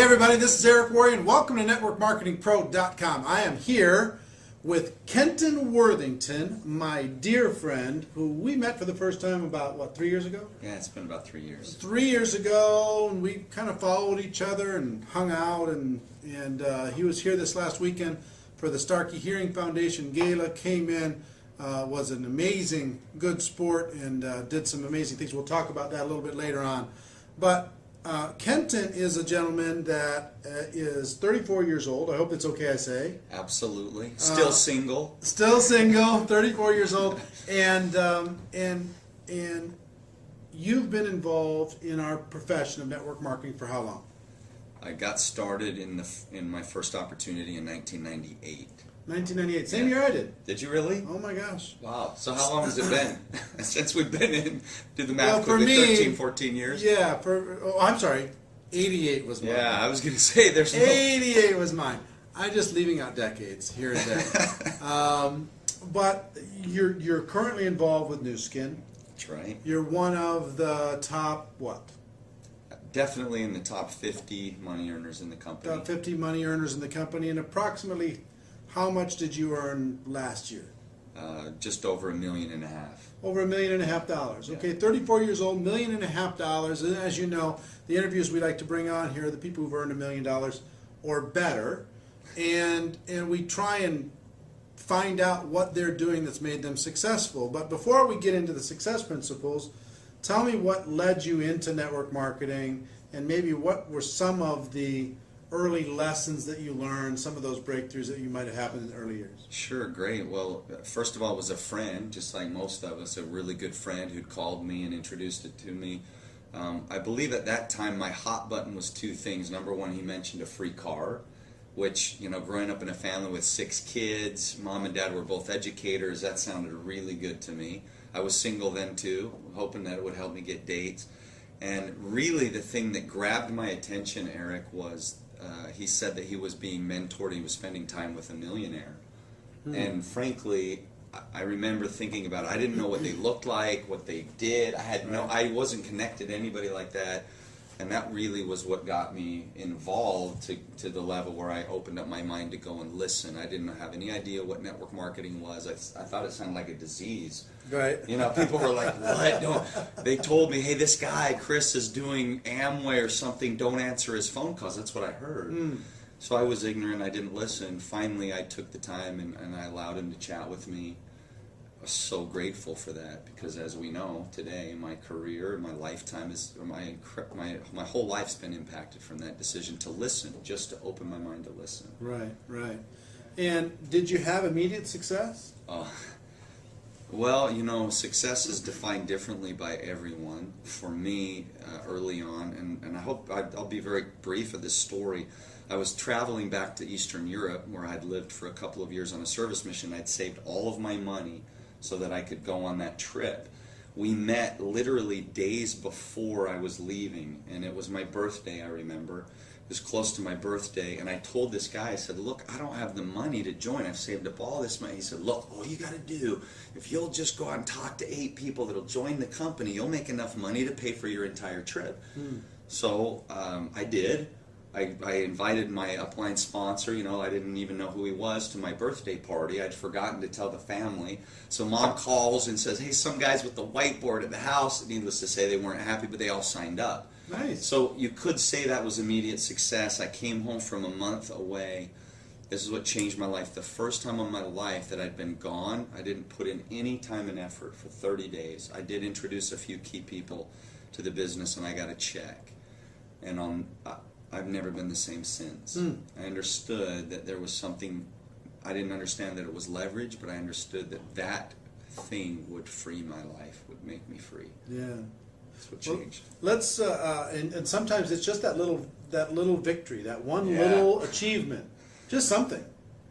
everybody, this is Eric Worre and welcome to NetworkMarketingPro.com. I am here with Kenton Worthington, my dear friend, who we met for the first time about, what, 3 years ago? Yeah, it's been about 3 years. 3 years ago, and we kind of followed each other and hung out, and he was here this last weekend for the Starkey Hearing Foundation Gala, came in, was an amazing, good sport, and did some amazing things. We'll talk about that a little bit later on. But Kenton is a gentleman that is 34 years old. I hope it's okay I say. Absolutely. Still single. Still single, 34 years old. And you've been involved in our profession of network marketing for how long? I got started in my first opportunity in 1998. 1998. Same year I did. Did you really? Oh my gosh. Wow. So how long has it been since we've been in? Do the math. Well, for quickly, me, 13, 14 years? Yeah. I'm sorry. 88 was mine. Yeah, I was going to say there's no... 88 was mine. I'm just leaving out decades here and there. But you're currently involved with New Skin. That's right. You're one of the top, what? Definitely in the top 50 money earners in the company. Top 50 money earners in the company. And approximately how much did you earn last year? Just over $1.5 million. Over $1.5 million. Yeah. Okay, 34 years old, $1.5 million. And as you know, the interviews we like to bring on here are the people who've earned $1 million or better. And we try and find out what they're doing that's made them successful. But before we get into the success principles, tell me what led you into network marketing, and maybe what were some of the early lessons that you learned, some of those breakthroughs that you might have happened in the early years. Sure, great. Well, first of all, it was a friend, just like most of us, a really good friend who'd called me and introduced it to me. I believe at that time my hot button was two things. Number one, he mentioned a free car, which, you know, growing up in a family with 6 kids, mom and dad were both educators, that sounded really good to me. I was single then too, hoping that it would help me get dates. And really the thing that grabbed my attention, Eric, was he said that he was being mentored, he was spending time with a millionaire. And frankly, I remember thinking about it. I didn't know what they looked like, what they did. I wasn't connected to anybody like that. And that really was what got me involved to the level where I opened up my mind to go and listen. I didn't have any idea what network marketing was. I thought it sounded like a disease. Right. You know, people were like, what? Don't. They told me, hey, this guy, Chris, is doing Amway or something. Don't answer his phone calls. That's what I heard. So I was ignorant. I didn't listen. Finally, I took the time and I allowed him to chat with me. I was so grateful for that because, as we know today, my career, my lifetime my whole life's been impacted from that decision to listen, just to open my mind to listen. Right, right. And did you have immediate success? Well, you know, success is defined differently by everyone. For me, early on, and I hope I'll be very brief of this story. I was traveling back to Eastern Europe, where I'd lived for a couple of years on a service mission. I'd saved all of my money so that I could go on that trip. We met literally days before I was leaving, and it was my birthday, I remember. It was close to my birthday, and I told this guy, I said, look, I don't have the money to join. I've saved up all this money. He said, look, all you got to do, if you'll just go out and talk to 8 people that'll join the company, you'll make enough money to pay for your entire trip. So I did. I invited my upline sponsor, you know, I didn't even know who he was, to my birthday party. I'd forgotten to tell the family. So mom calls and says, hey, some guys with the whiteboard at the house, needless to say, they weren't happy, but they all signed up. Nice. So you could say that was immediate success. I came home from a month away. This is what changed my life. The first time in my life that I'd been gone, I didn't put in any time and effort for 30 days. I did introduce a few key people to the business, and I got a check. And I've never been the same since. I understood that there was something, I didn't understand that it was leverage, but I understood that that thing would free my life, would make me free. Yeah. That's what changed. Well, let's and sometimes it's just that little victory, that one little achievement, just something.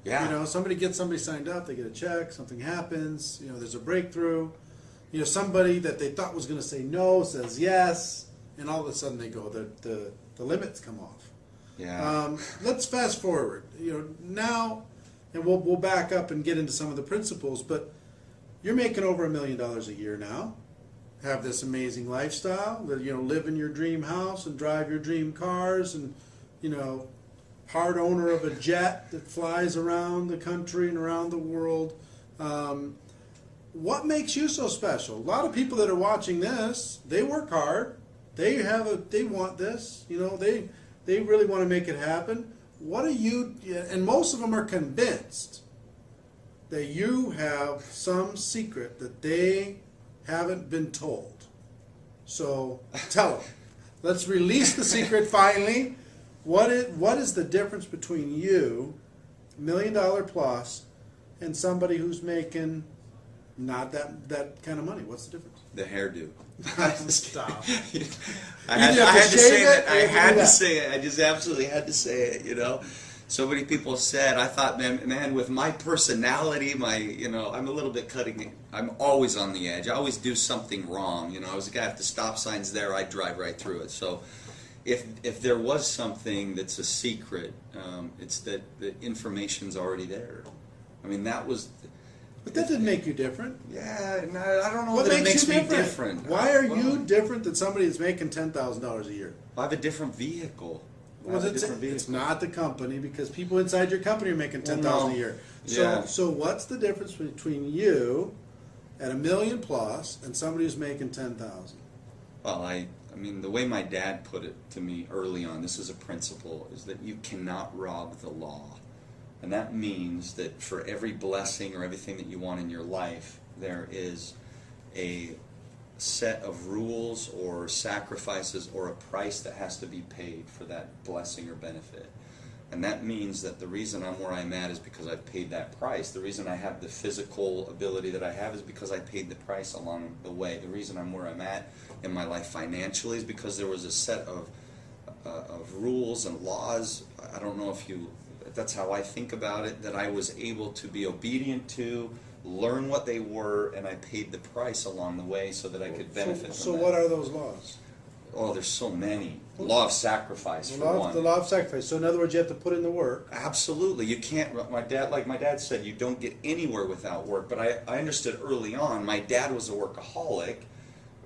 Yeah. You know, somebody signed up, they get a check, something happens, you know, there's a breakthrough. You know, somebody that they thought was going to say no says yes, and all of a sudden they go, the limits come off. Yeah. Let's fast forward. You know, now, and we'll back up and get into some of the principles, but you're making over $1 million a year now. Have this amazing lifestyle, you know, live in your dream house and drive your dream cars, and part owner of a jet that flies around the country and around the world. What makes you so special? A lot of people that are watching this, they work hard. They want this. They really want to make it happen. What are you? And most of them are convinced that you have some secret that they haven't been told. So tell them. Let's release the secret finally. What is the difference between you, $1 million plus, and somebody who's making not that kind of money? What's the difference? The hairdo. Stop. I had to say it. I had to say it. I just absolutely had to say it. So many people said, I thought, man, with my personality, I'm a little bit cutting. I'm always on the edge. I always do something wrong. I was a guy, if the stop sign's there, I drive right through it. So if there was something that's a secret, it's that the information's already there. I mean, that was... But that didn't make you different. Yeah, no, I don't know what that it makes makes you me different. Why are you different than somebody that's making $10,000 a year? I have a different vehicle. Well, it's not the company, because people inside your company are making $10,000 a year. So what's the difference between you at $1 million plus and somebody who's making $10,000? Well, I mean, the way my dad put it to me early on, this is a principle, is that you cannot rob the law. And that means that for every blessing or everything that you want in your life, there is a set of rules or sacrifices or a price that has to be paid for that blessing or benefit. And that means that the reason I'm where I'm at is because I've paid that price. The reason I have the physical ability that I have is because I paid the price along the way. The reason I'm where I'm at in my life financially is because there was a set of rules and laws. I don't know if that's how I think about it, that I was able to be obedient to, learn what they were, and I paid the price along the way so that I could benefit from that. So what are those laws? Oh, there's so many. Law of sacrifice, for one. The law of sacrifice. So in other words, you have to put in the work. Absolutely. You can't, like my dad said, you don't get anywhere without work. But I understood early on, my dad was a workaholic,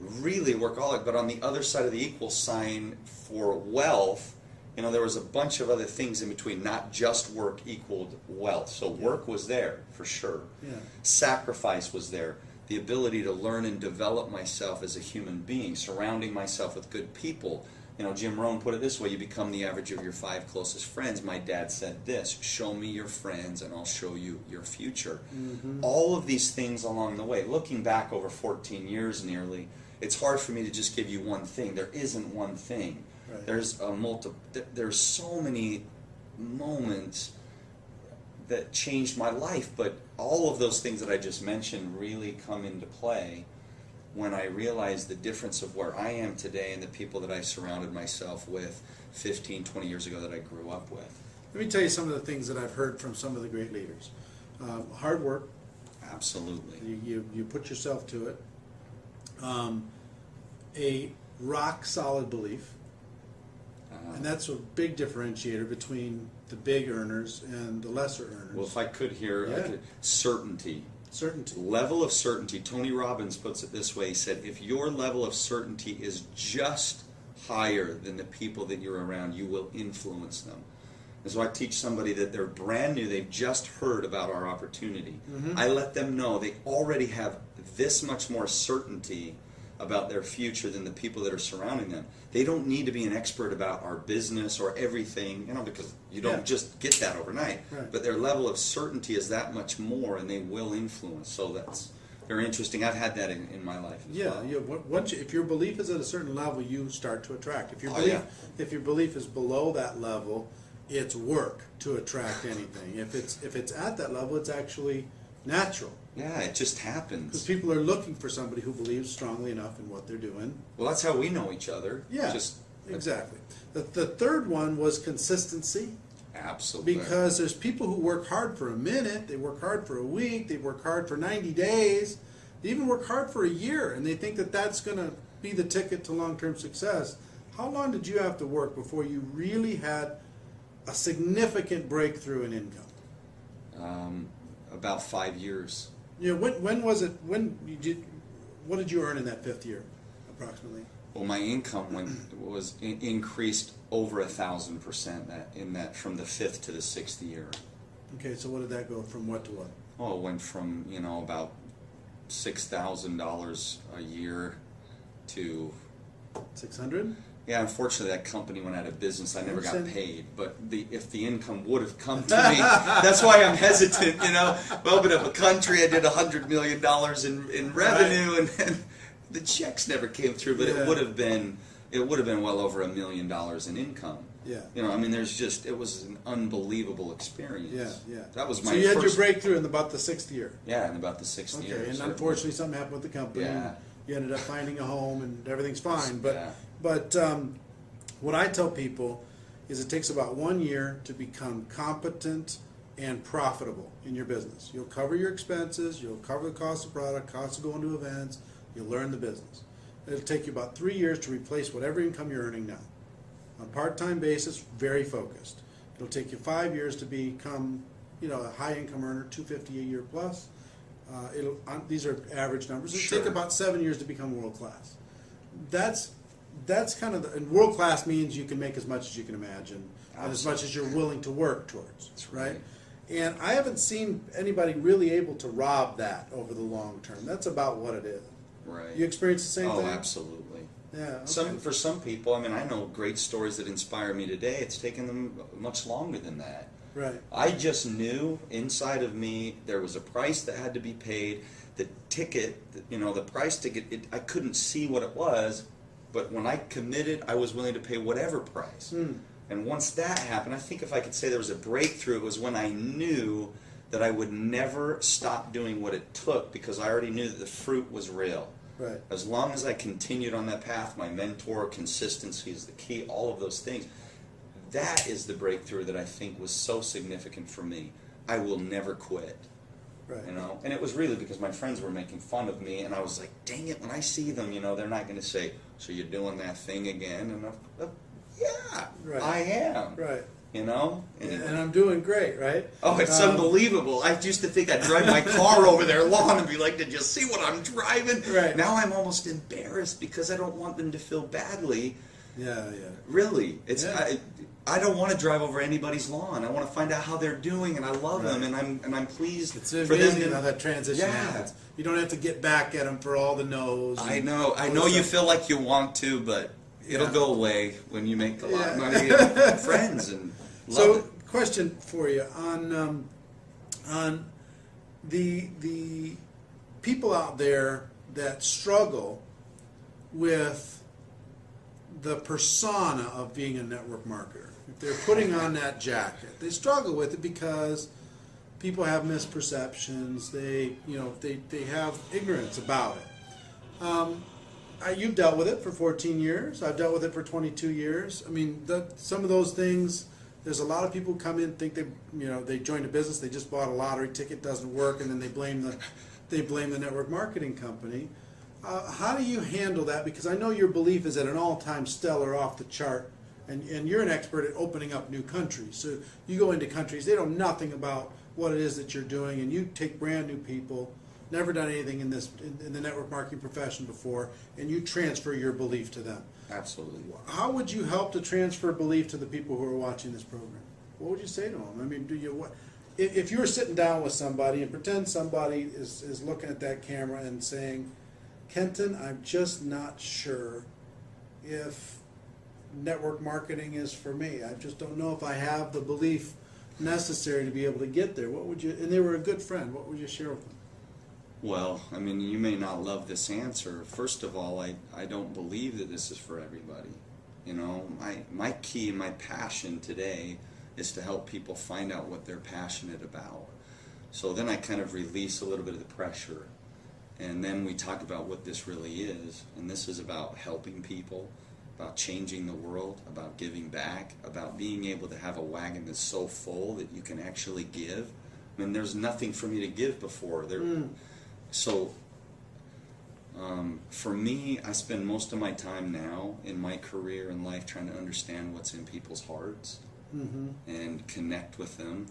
really workaholic, but on the other side of the equal sign for wealth, there was a bunch of other things in between. Not just work equaled wealth. So work was there, for sure. Yeah. Sacrifice was there. The ability to learn and develop myself as a human being, surrounding myself with good people. Jim Rohn put it this way, you become the average of your 5 closest friends. My dad said this, show me your friends and I'll show you your future. Mm-hmm. All of these things along the way. Looking back over 14 years nearly, it's hard for me to just give you one thing. There isn't one thing. Right. There's so many moments that changed my life, but all of those things that I just mentioned really come into play when I realized the difference of where I am today and the people that I surrounded myself with 15, 20 years ago that I grew up with. Let me tell you some of the things that I've heard from some of the great leaders. Hard work. Absolutely. You put yourself to it. A rock solid belief. And that's a big differentiator between the big earners and the lesser earners. Well, if I could hear certainty. Certainty. Level of certainty. Tony Robbins puts it this way. He said, if your level of certainty is just higher than the people that you're around, you will influence them. And so I teach somebody that they're brand new, they've just heard about our opportunity. Mm-hmm. I let them know they already have this much more certainty about their future than the people that are surrounding them. They don't need to be an expert about our business or everything, because you don't just get that overnight. Right. But their level of certainty is that much more, and they will influence. So that's very interesting. I've had that in my life as well. If your belief is at a certain level, you start to attract. If your belief is below that level, it's work to attract anything. If it's at that level, it's actually natural. Yeah, it just happens. Because people are looking for somebody who believes strongly enough in what they're doing. Well, that's how we know each other. Yeah, exactly. The third one was consistency. Absolutely. Because there's people who work hard for a minute, they work hard for a week, they work hard for 90 days, they even work hard for a year, and they think that that's going to be the ticket to long-term success. How long did you have to work before you really had a significant breakthrough in income? About 5 years. When was it? What did you earn in that 5th year, approximately? Well, my income increased over 1,000% from the 5th to the 6th year. Okay, so what did that go from what to what? Oh, it went from about $6,000 a year to 600. Yeah, unfortunately, that company went out of business. I never got Understand. paid. But if the income would have come to me, that's why I'm hesitant. Well, but if a country, I did $100 million in revenue, and then the checks never came through. But Yeah. it would have been well over $1 million in income. Yeah. It was an unbelievable experience. Yeah, yeah. That was my So you had your first. breakthrough in about the 6th year. Yeah, in about the 6th year. Okay, and certainly. unfortunately something happened with the company. Yeah. You ended up finding a home and everything's fine. Yeah. But what I tell people is it takes about 1 year to become competent and profitable in your business. You'll cover your expenses, you'll cover the cost of product, cost of going to events, you'll learn the business. It'll take you about 3 years to replace whatever income you're earning now. On a part-time basis, very focused. It'll take you 5 years to become, a high income earner, $250 a year plus. These are average numbers. It'll Sure. take about 7 years to become world class. That's kind of and world class means you can make as much as you can imagine and as much as you're willing to work towards, That's right? right. And I haven't seen anybody really able to rob that over the long term. That's about what it is. Right. You experience the same Oh, thing? absolutely. Yeah. Okay. For some people, I know great stories that inspire me today. It's taken them much longer than that. Right. I just knew inside of me there was a price that had to be paid. The ticket, the price ticket, I couldn't see what it was, but when I committed, I was willing to pay whatever price. And once that happened, I think if I could say there was a breakthrough, it was when I knew that I would never stop doing what it took because I already knew that the fruit was real. Right. As long as I continued on that path, my mentor, consistency is the key, all of those things. That is the breakthrough that I think was so significant for me. I will never quit. Right. And it was really because my friends were making fun of me, and I was like, dang it, when I see them, they're not going to say, so you're doing that thing again? And yeah, Right. I am. Right. And I'm doing great, right? oh, it's unbelievable. I used to think I'd drive my car over their lawn and be like, did you see what I'm driving? Right. Now I'm almost embarrassed because I don't want them to feel badly. Yeah, yeah. Really. Yeah. I don't want to drive over anybody's lawn. I want to find out how they're doing, and I love them, and I'm pleased It's for amazing them. how that transition Yeah. happens. You don't have to get back at them for all the no's. I know you feel like you want to, but it'll Yeah. go away when you make a lot Yeah. of money and friends and love So, it. question for you on the people out there that struggle with the persona of being a network marketer. If they're putting on that jacket, they struggle with it because people have misperceptions. They have ignorance about it. You've dealt with it for 14 years. I've dealt with it for 22 years. I mean, some of those things. There's a lot of people who come in, think they joined a business, they just bought a lottery ticket, doesn't work, and then they blame the network marketing company. How do you handle that? Because I know your belief is at an all-time stellar, off the chart, and you're an expert at opening up new countries. So you go into countries, they know nothing about what it is that you're doing, and you take brand new people, never done anything in the network marketing profession before, and you transfer your belief to them. Absolutely. How would you help to transfer belief to the people who are watching this program? What would you say to them? I mean, if you were sitting down with somebody and pretend somebody is looking at that camera and saying, Kenton, I'm just not sure if network marketing is for me. I just don't know if I have the belief necessary to be able to get there. What would you? And they were a good friend. What would you share with them? Well, you may not love this answer. First of all, I don't believe that this is for everybody. My key, my passion today is to help people find out what they're passionate about. So then I kind of release a little bit of the pressure. And then we talk about what this really is. And this is about helping people, about changing the world, about giving back, about being able to have a wagon that's so full that you can actually give. There's nothing for me to give before. So for me, I spend most of my time now in my career and life trying to understand what's in people's hearts and connect with them.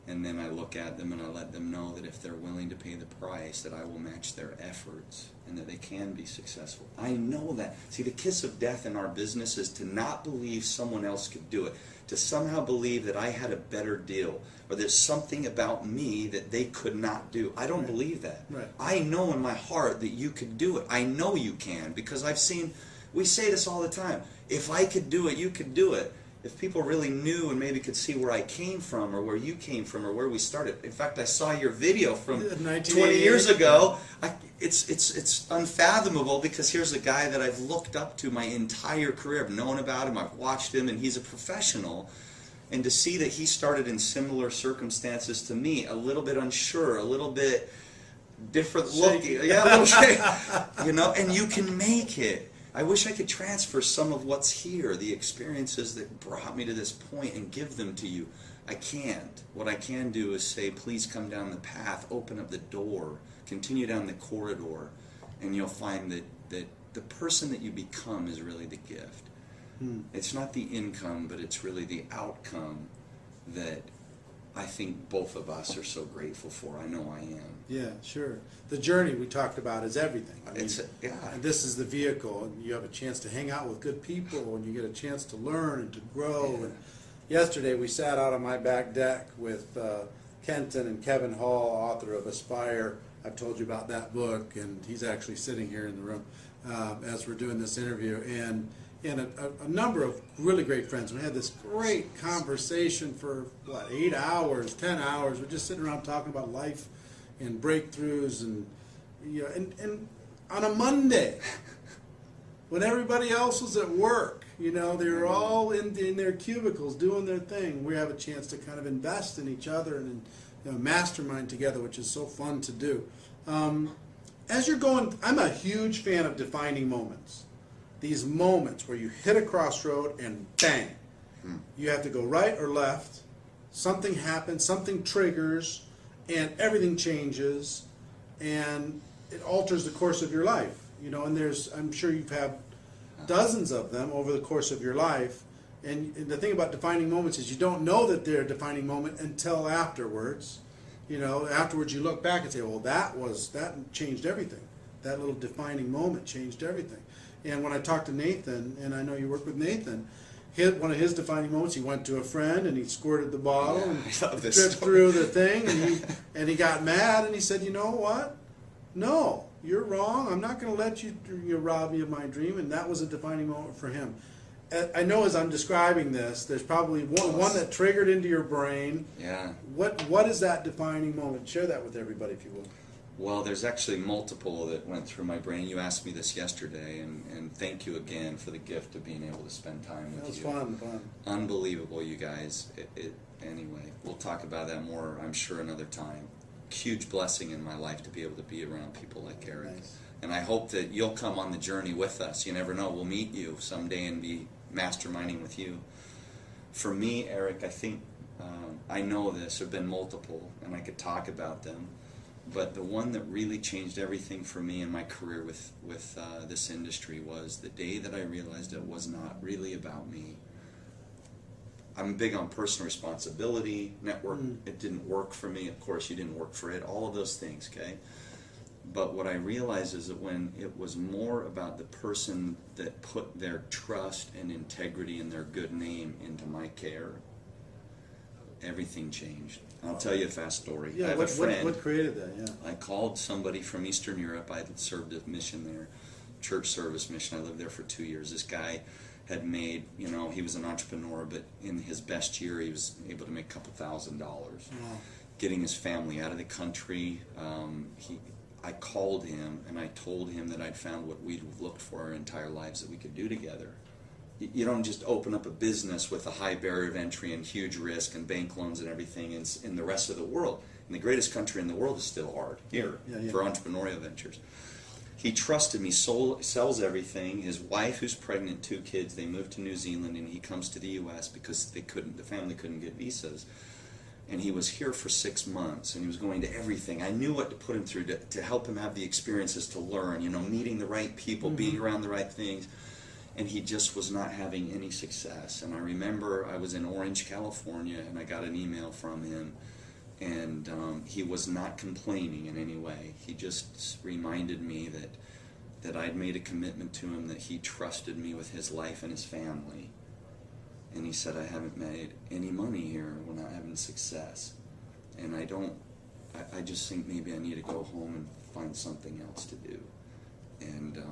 And then I look at them and I let them know that if they're willing to pay the price, that I will match their efforts and that they can be successful. I know that. See, the kiss of death in our business is to not believe someone else could do it, to somehow believe that I had a better deal or there's something about me that they could not do. I don't believe that. Right. I know in my heart that you could do it. I know you can because I've seen, we say this all the time, if I could do it, you could do it. If people really knew and maybe could see where I came from or where you came from or where we started. In fact, I saw your video from 20 years ago. It's unfathomable because here's a guy that I've looked up to my entire career. I've known about him, I've watched him, and he's a professional. And to see that he started in similar circumstances to me, a little bit unsure, a little bit different looking. Yeah, a little shaky. You know, and you can make it. I wish I could transfer some of what's here, the experiences that brought me to this point, and give them to you. I can't. What I can do is say, please come down the path, open up the door, continue down the corridor, and you'll find that the person that you become is really the gift. It's not the income, but it's really the outcome that I think both of us are so grateful for. I know I am. Yeah, sure. The journey we talked about is everything. I mean, and this is the vehicle, and you have a chance to hang out with good people, and you get a chance to learn and to grow. Yeah. And yesterday we sat out on my back deck with Kenton and Kevin Hall, author of Aspire. I've told you about that book, and he's actually sitting here in the room as we're doing this interview. And a number of really great friends. We had this great conversation for, 8 hours, 10 hours. We're just sitting around talking about life and breakthroughs and, and on a Monday, when everybody else was at work, they were all in their cubicles doing their thing. We have a chance to kind of invest in each other and mastermind together, which is so fun to do. As you're going, I'm a huge fan of defining moments. These moments where you hit a crossroad and bang, you have to go right or left, something happens, something triggers, and everything changes, and it alters the course of your life. And I'm sure you've had dozens of them over the course of your life, and the thing about defining moments is you don't know that they're a defining moment until afterwards. Afterwards you look back and say, well, that changed everything. That little defining moment changed everything. And when I talked to Nathan, and I know you work with Nathan, one of his defining moments, he went to a friend and he squirted the bottle and dripped through the thing, and he got mad and he said, you know what? No, you're wrong. I'm not going to let you rob me of my dream. And that was a defining moment for him. I know as I'm describing this, there's probably one that triggered into your brain. Yeah. What is that defining moment? Share that with everybody, if you will. Well, there's actually multiple that went through my brain. You asked me this yesterday, and thank you again for the gift of being able to spend time with you. That was fun. Unbelievable, you guys. Anyway, we'll talk about that more, I'm sure, another time. Huge blessing in my life to be able to be around people like Eric. Nice. And I hope that you'll come on the journey with us. You never know. We'll meet you someday and be masterminding with you. For me, Eric, I think I know this. There have been multiple, and I could talk about them. But the one that really changed everything for me in my career with this industry was the day that I realized it was not really about me. I'm big on personal responsibility, network. It didn't work for me. Of course, you didn't work for it. All of those things, okay? But what I realized is that when it was more about the person that put their trust and integrity and their good name into my care, everything changed. I'll tell you a fast story. Yeah, I have a friend. What created that? Yeah. I called somebody from Eastern Europe. I had served a mission there, church service mission. I lived there for 2 years. This guy had made, he was an entrepreneur, but in his best year, he was able to make a couple $1,000. Wow. Getting his family out of the country. I called him and I told him that I'd found what we'd looked for our entire lives that we could do together. You don't just open up a business with a high barrier of entry and huge risk and bank loans and everything in the rest of the world. And the greatest country in the world is still hard here for entrepreneurial ventures. He trusted me, sells everything. His wife, who's pregnant, 2 kids, they moved to New Zealand, and he comes to the U.S. because the family couldn't get visas. And he was here for 6 months, and he was going to everything. I knew what to put him through to help him have the experiences to learn, meeting the right people, being around the right things. And he just was not having any success. And I remember I was in Orange, California, and I got an email from him And he was not complaining in any way. He just reminded me that I'd made a commitment to him, that he trusted me with his life and his family. And he said, I haven't made any money here. We're not having success. And I just think maybe I need to go home and find something else to do. And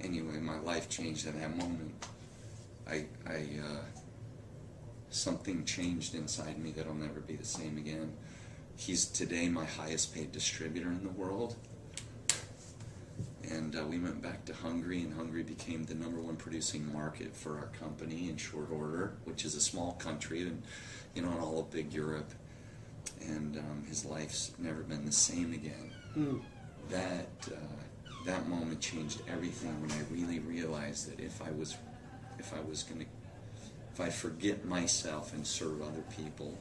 anyway, my life changed at that moment. Something changed inside me that'll never be the same again. He's today my highest paid distributor in the world. And we went back to Hungary, and Hungary became the #1 producing market for our company in short order, which is a small country, and in all of big Europe. And his life's never been the same again. That moment changed everything when I really realized that if I forget myself and serve other people,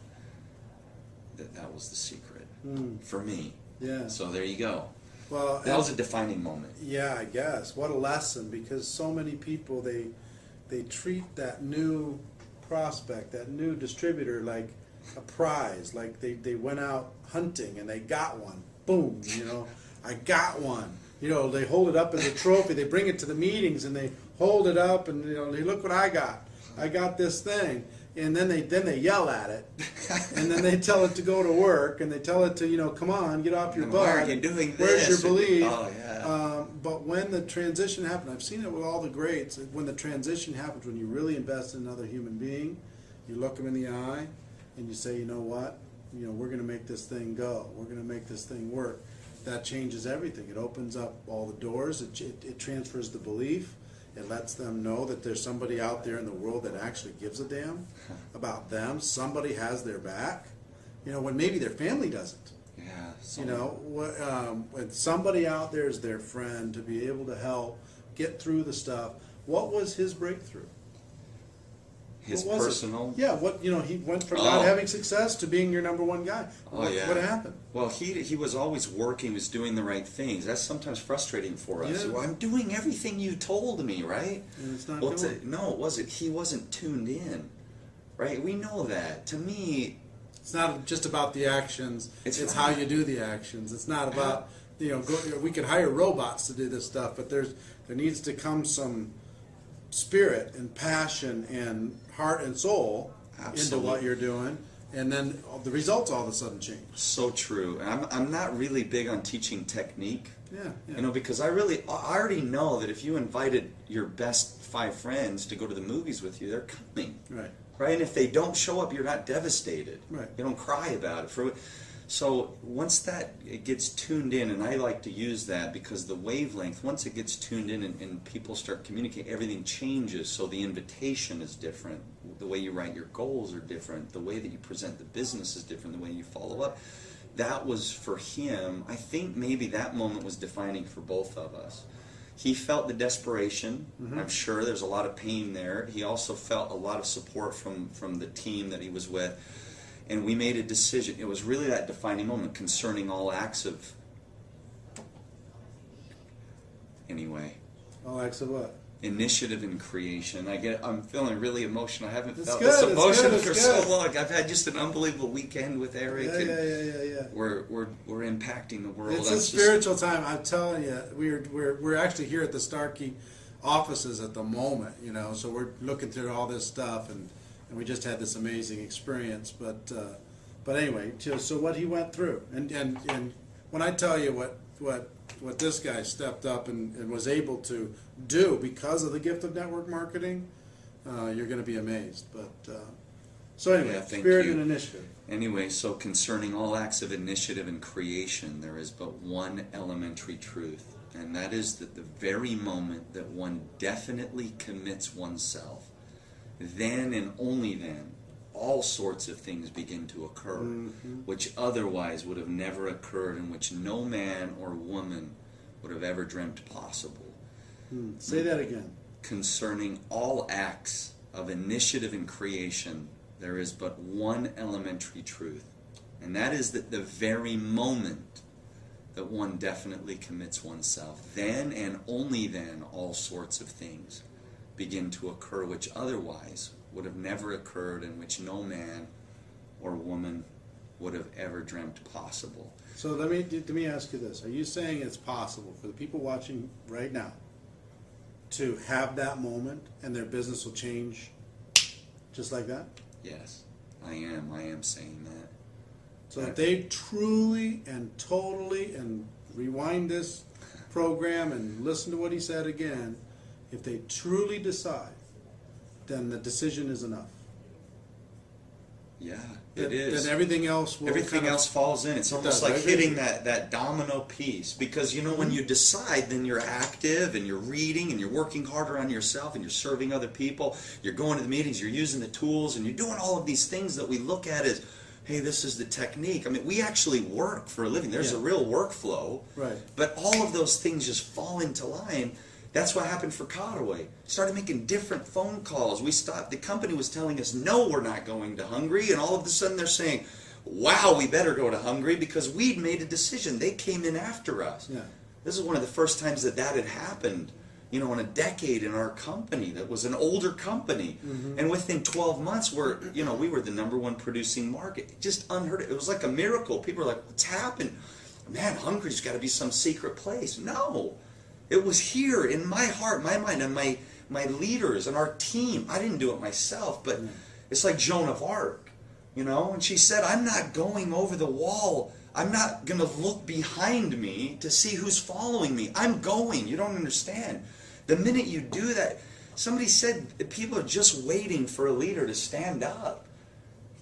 that was the secret for me. Yeah. So there you go. Well, that was a defining moment. Yeah, I guess. What a lesson, because so many people, they treat that new prospect, that new distributor, like a prize. Like they went out hunting and they got one. Boom, I got one. They hold it up as a trophy. They bring it to the meetings and they hold it up and they look what I got. I got this thing. And then they yell at it, and then they tell it to go to work, and they tell it to come on, get off your butt. Why are you doing this? Where's your belief? Oh yeah. But when the transition happened, I've seen it with all the greats. When the transition happens, when you really invest in another human being, you look them in the eye, and you say, you know what, we're going to make this thing go. We're going to make this thing work. That changes everything. It opens up all the doors. It transfers the belief. It lets them know that there's somebody out there in the world that actually gives a damn about them. Somebody has their back, when maybe their family doesn't. Yeah. When somebody out there is their friend to be able to help get through the stuff. What was his breakthrough? His personal? Yeah, he went from not having success to being your #1 guy. What happened? Well, he was always working, was doing the right things. That's sometimes frustrating for us. Yeah. Well, I'm doing everything you told me, right? And it's not No, it wasn't. He wasn't tuned in, right? We know that. To me, it's not just about the actions. It's right. how you do the actions. It's not about we could hire robots to do this stuff, but there needs to come some spirit and passion and heart and soul into what you're doing, and then the results all of a sudden change. So true. And I'm not really big on teaching technique. Yeah. Because I already know that if you invited your best 5 friends to go to the movies with you, they're coming. Right. And if they don't show up, you're not devastated. Right. You don't cry about it. So once it gets tuned in, and I like to use that because the wavelength, once it gets tuned in and people start communicating, everything changes. So the invitation is different. The way you write your goals are different. The way that you present the business is different. The way you follow up. That was for him. I think maybe that moment was defining for both of us. He felt the desperation. I'm sure there's a lot of pain there. He also felt a lot of support from the team that he was with. And we made a decision. It was really that defining moment concerning all acts of... Anyway. All acts of what? Initiative and creation. I'm feeling really emotional. I haven't felt good, this emotion it's for good. so long. I've had just an unbelievable weekend with Eric. Yeah. We're impacting the world. It's a spiritual time. I'm telling you. We're actually here at the Starkey offices at the moment. So we're looking through all this stuff, and we just had this amazing experience. But anyway, so what he went through, and when I tell you what this guy stepped up and was able to do because of the gift of network marketing, you're going to be amazed. But so anyway, spirit and initiative. Anyway, so concerning all acts of initiative and creation, there is but one elementary truth, and that is that the very moment that one definitely commits oneself, then and only then, all sorts of things begin to occur, which otherwise would have never occurred, and which no man or woman would have ever dreamt possible. Say that again. Concerning all acts of initiative and creation, there is but one elementary truth, and that is that the very moment that one definitely commits oneself, then and only then all sorts of things begin to occur which otherwise would have never occurred, in which no man or woman would have ever dreamt possible. So let me ask you this. Are you saying it's possible for the people watching right now to have that moment and their business will change just like that? Yes, I am saying that. So if they truly and totally, and rewind this program and listen to what he said again, if they truly decide, then the decision is enough. Yeah, it is. Then everything else will Everything else falls in. It's almost like hitting that domino piece. Because, you know, when you decide, then you're active and you're reading and you're working harder on yourself and you're serving other people. You're going to the meetings, you're using the tools, and you're doing all of these things that we look at as, hey, this is the technique. I mean, we actually work for a living. There's a real workflow. Right. But all of those things just fall into line. That's what happened for Cotaway. Started making different phone calls. We stopped. The company was telling us, no, we're not going to Hungary. And all of a sudden they're saying, wow, we better go to Hungary, because we'd made a decision. They came in after us. Yeah. This is one of the first times that had happened, you know, in a decade in our company. That was an older company. Mm-hmm. And within 12 months, we were the #1 producing market. Just unheard of. It was like a miracle. People were like, what's happened? Man, Hungary's got to be some secret place. No. It was here in my heart, my mind, and my leaders and our team. I didn't do it myself, but it's like Joan of Arc, you know? And she said, I'm not going over the wall. I'm not going to look behind me to see who's following me. I'm going. You don't understand. The minute you do that, somebody said people are just waiting for a leader to stand up.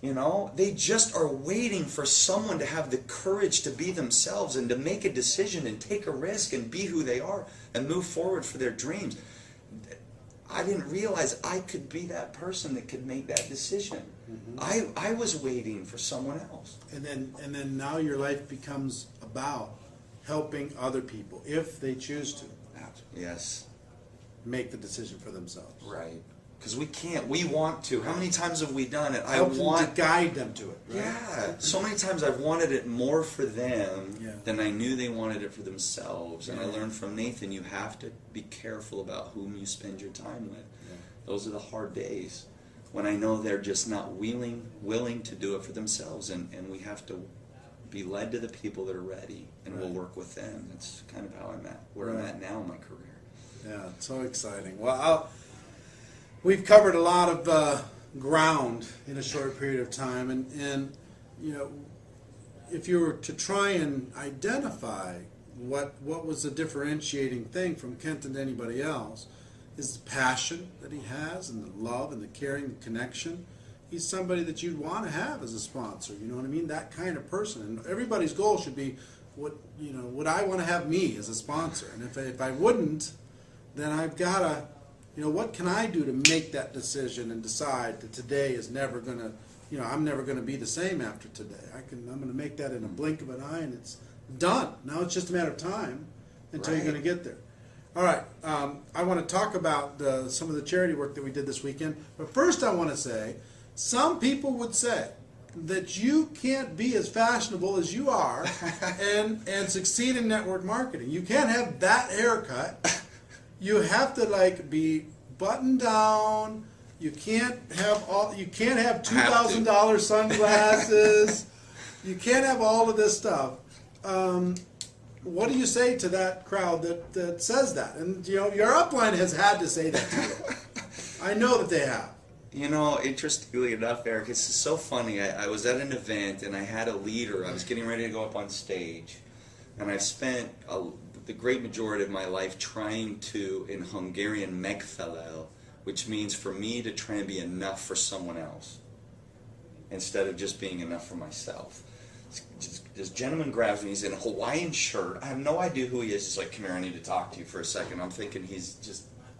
You know, they just are waiting for someone to have the courage to be themselves and to make a decision and take a risk and be who they are and move forward for their dreams. I didn't realize I could be that person that could make that decision. Mm-hmm. I was waiting for someone else. And then now your life becomes about helping other people, if they choose to. Yes. Make the decision for themselves. Right. Because we can't. We want to. How many times have we done it? Help them to guide them to it. Right? Yeah. So many times I've wanted it more for them than I knew they wanted it for themselves. And I learned from Nathan, you have to be careful about whom you spend your time with. Yeah. Those are the hard days when I know they're just not willing to do it for themselves. And we have to be led to the people that are ready, and we'll work with them. That's kind of how I'm at, where I'm at now in my career. Yeah, it's so exciting. Well, we've covered a lot of ground in a short period of time, and you know, if you were to try and identify what was the differentiating thing from Kenton to anybody else, is the passion that he has, and the love and the caring, the connection. He's somebody that you'd want to have as a sponsor. You know what I mean? That kind of person. And everybody's goal should be, would I want to have me as a sponsor? And if I wouldn't, then I've got to, what can I do to make that decision and decide that today is never going to, I'm never going to be the same after today. I'm going to make that in a blink of an eye, and it's done. Now it's just a matter of time until you're going to get there. All right, I want to talk about some of the charity work that we did this weekend. But first I want to say, some people would say that you can't be as fashionable as you are and succeed in network marketing. You can't have that haircut. You have to be buttoned down. You can't have $2,000 sunglasses. You can't have all of this stuff. What do you say to that crowd that says that? And your upline has had to say that to you. I know that they have. Interestingly enough, Eric, it's so funny. I was at an event and I had a leader. I was getting ready to go up on stage, and I've spent the great majority of my life trying to, in Hungarian, megfelel, which means for me to try and be enough for someone else instead of just being enough for myself. This gentleman grabs me. He's in a Hawaiian shirt. I have no idea who he is. He's like, come here, I need to talk to you for a second. I'm thinking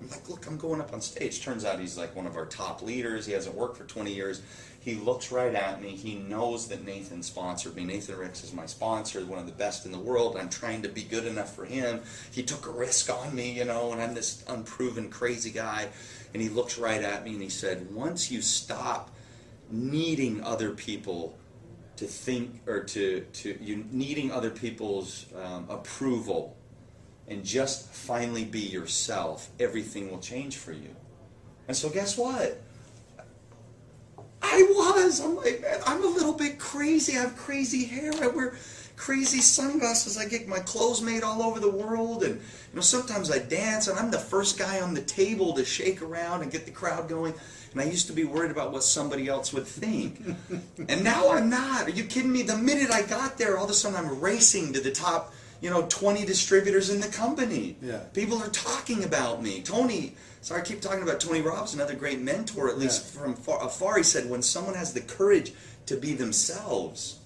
I'm like, look, I'm going up on stage. Turns out he's like one of our top leaders. He hasn't worked for 20 years. He looks right at me. He knows that Nathan sponsored me. Nathan Ricks is my sponsor, one of the best in the world. I'm trying to be good enough for him. He took a risk on me, and I'm this unproven crazy guy. And he looks right at me and he said, once you stop needing other people to think, or to you needing other people's approval, and just finally be yourself, everything will change for you. And so guess what? I was. I'm like, man, I'm a little bit crazy. I have crazy hair. I wear crazy sunglasses. I get my clothes made all over the world, and sometimes I dance, and I'm the first guy on the table to shake around and get the crowd going. And I used to be worried about what somebody else would think. And now I'm not. Are you kidding me? The minute I got there, all of a sudden I'm racing to the top, 20 distributors in the company. Yeah. People are talking about me. Tony, sorry, I keep talking about Tony Robbins, another great mentor, at least from afar. He said, when someone has the courage to be themselves,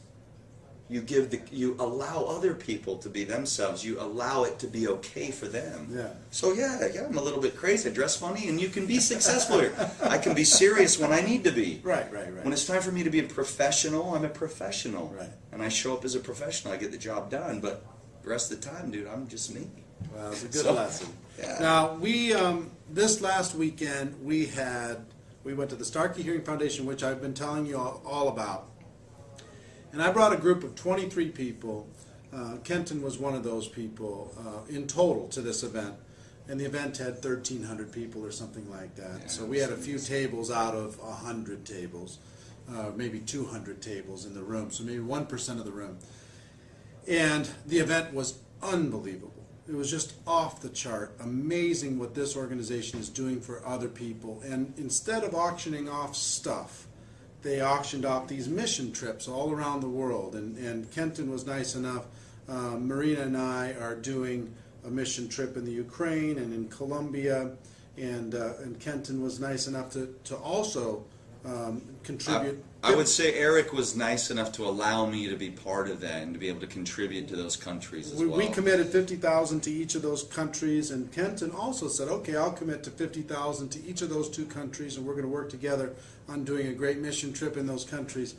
you allow other people to be themselves. You allow it to be okay for them. Yeah. So yeah, I'm a little bit crazy. I dress funny, and you can be successful here. I can be serious when I need to be. Right. When it's time for me to be a professional, I'm a professional. Right. And I show up as a professional. I get the job done. But the rest of the time, dude, I'm just me. Well, it's a good lesson. Yeah. Now, we this last weekend we went to the Starkey Hearing Foundation, which I've been telling you all about. And I brought a group of 23 people. Kenton was one of those people in total to this event. And the event had 1,300 people or something like that. Yeah, so we had a few tables out of 100 tables, maybe 200 tables in the room, so maybe 1% of the room. And the event was unbelievable. It was just off the chart. Amazing what this organization is doing for other people. And instead of auctioning off stuff, they auctioned off these mission trips all around the world. And Kenton was nice enough. Marina and I are doing a mission trip in the Ukraine and in Colombia. And Kenton was nice enough to also contribute. I would say Eric was nice enough to allow me to be part of that and to be able to contribute to those countries as well. We committed $50,000 to each of those countries, and Kenton also said, okay, I'll commit to $50,000 to each of those two countries, and we're going to work together on doing a great mission trip in those countries.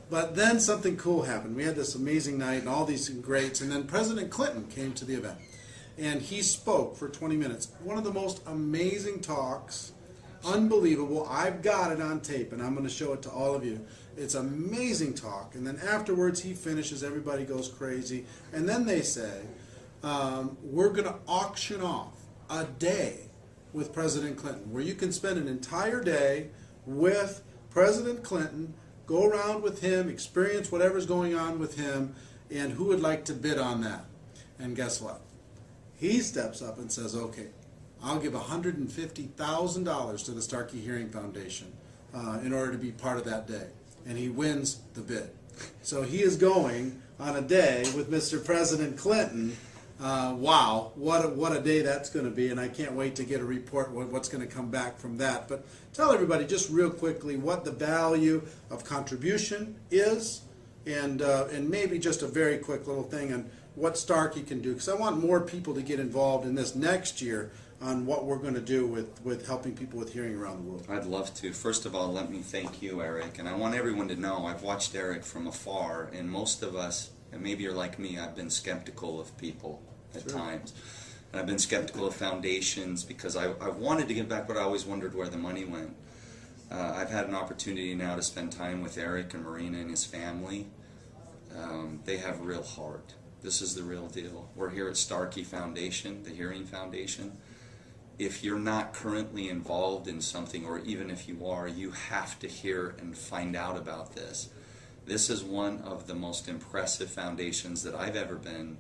But then something cool happened. We had this amazing night and all these greats, and then President Clinton came to the event, and he spoke for 20 minutes. One of the most amazing talks. Unbelievable. I've got it on tape, and I'm going to show it to all of you. It's amazing talk. And then afterwards, he finishes. Everybody goes crazy. And then they say, we're going to auction off a day with President Clinton, where you can spend an entire day with President Clinton, go around with him, experience whatever's going on with him, and who would like to bid on that? And guess what? He steps up and says, okay, I'll give $150,000 to the Starkey Hearing Foundation in order to be part of that day. And he wins the bid. So he is going on a day with Mr. President Clinton. Wow, what a day that's going to be. And I can't wait to get a report what's going to come back from that. But tell everybody just real quickly what the value of contribution is, and maybe just a very quick little thing on what Starkey can do. Because I want more people to get involved in this next year on what we're going to do with helping people with hearing around the world. I'd love to. First of all, let me thank you, Eric. And I want everyone to know I've watched Eric from afar, and most of us, and maybe you're like me, I've been skeptical of people at times. And I've been skeptical of foundations because I wanted to give back, but I always wondered where the money went. I've had an opportunity now to spend time with Eric and Marina and his family. They have real heart. This is the real deal. We're here at Starkey Foundation, the Hearing Foundation. If you're not currently involved in something, or even if you are, you have to hear and find out about this. This is one of the most impressive foundations that I've ever been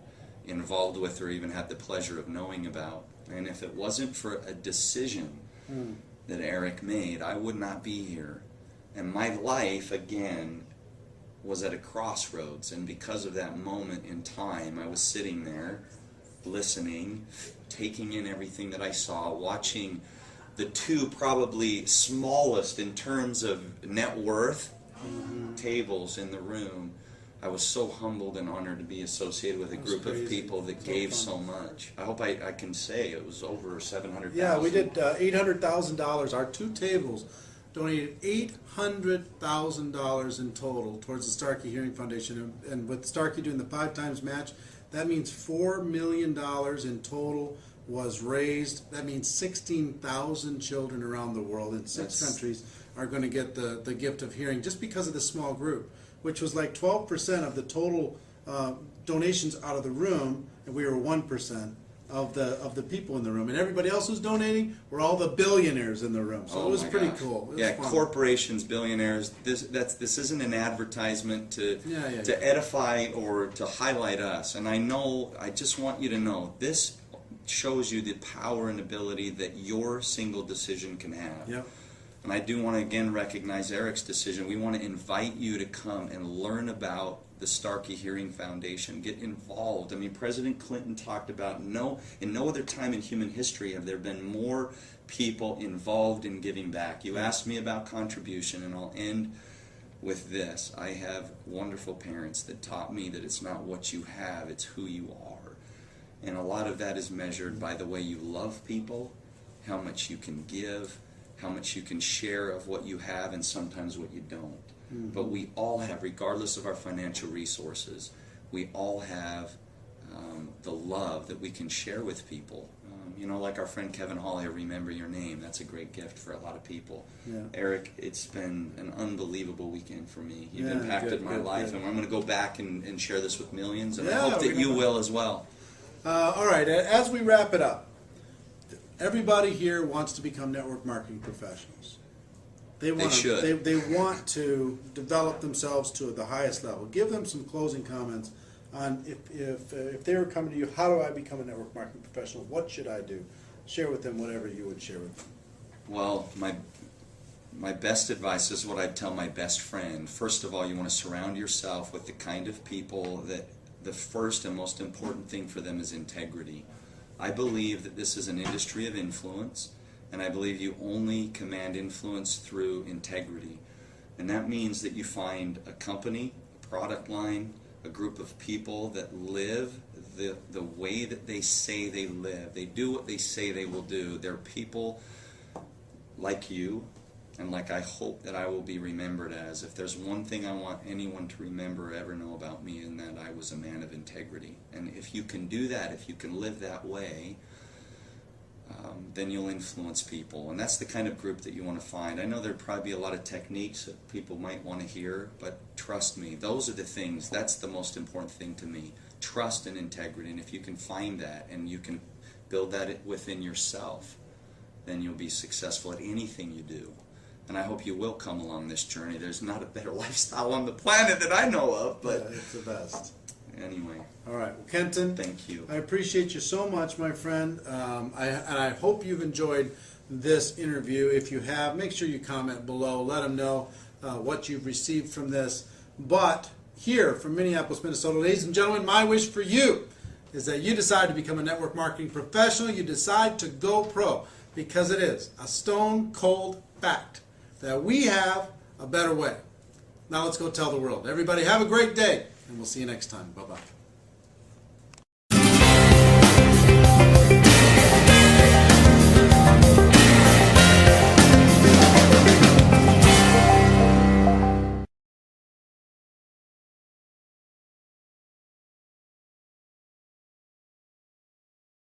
involved with or even had the pleasure of knowing about. And if it wasn't for a decision that Eric made, I would not be here. And my life, again, was at a crossroads. And because of that moment in time, I was sitting there listening, taking in everything that I saw, watching the two probably smallest in terms of net worth tables in the room. I was so humbled and honored to be associated with a group of people that gave so much. I hope I can say it was over $700,000. Yeah, we did $800,000. Our two tables donated $800,000 in total towards the Starkey Hearing Foundation. And with Starkey doing the 5 times match, that means $4 million in total was raised. That means 16,000 children around the world in 6 countries are going to get the gift of hearing just because of this small group, which was like 12% of the total donations out of the room, and we were 1%. of the people in the room, and everybody else who's donating were all the billionaires in the room. So it was my pretty gosh. cool. It was Yeah, fun. corporations, billionaires. This isn't an advertisement to Yeah. edify or to highlight us. And I just want you to know this shows you the power and ability that your single decision can have. Yep. And I do want to again recognize Eric's decision. We want to invite you to come and learn about the Starkey Hearing Foundation. Get involved. I mean, President Clinton talked about in no other time in human history have there been more people involved in giving back. You asked me about contribution, and I'll end with this. I have wonderful parents that taught me that it's not what you have, it's who you are. And a lot of that is measured by the way you love people, how much you can give, how much you can share of what you have, and sometimes what you don't. But we all have, regardless of our financial resources, we all have the love that we can share with people. Like our friend Kevin Hall, I remember your name. That's a great gift for a lot of people. Yeah. Eric, it's been an unbelievable weekend for me. You've Yeah, impacted my good. life, and I'm going to go back and share this with millions, and Yeah, I hope that we're you gonna- will as well. All right, as we wrap it up, everybody here wants to become network marketing professionals. They should. They want to develop themselves to the highest level. Give them some closing comments on if they were coming to you, how do I become a network marketing professional? What should I do? Share with them whatever you would share with them. Well, my best advice is what I'd tell my best friend. First of all, you want to surround yourself with the kind of people that the first and most important thing for them is integrity. I believe that this is an industry of influence, and I believe you only command influence through integrity. And that means that you find a company, a product line, a group of people that live the way that they say they live. They do what they say they will do. They're people like you, and like I hope that I will be remembered as. If there's one thing I want anyone to remember or ever know about me, and that I was a man of integrity. And if you can do that, if you can live that way, then you'll influence people. And that's the kind of group that you want to find. I know there'd probably be a lot of techniques that people might want to hear, but trust me, those are the things, that's the most important thing to me. Trust and integrity. And if you can find that and you can build that within yourself, then you'll be successful at anything you do. And I hope you will come along this journey. There's not a better lifestyle on the planet that I know of, but Yeah, it's the best. Anyway. All right. Well, Kenton, thank you. I appreciate you so much, my friend. I hope you've enjoyed this interview. If you have, make sure you comment below. Let them know what you've received from this. But here from Minneapolis, Minnesota, ladies and gentlemen, my wish for you is that you decide to become a network marketing professional. You decide to go pro, because it is a stone cold fact that we have a better way. Now let's go tell the world. Everybody have a great day, and we'll see you next time. Bye-bye.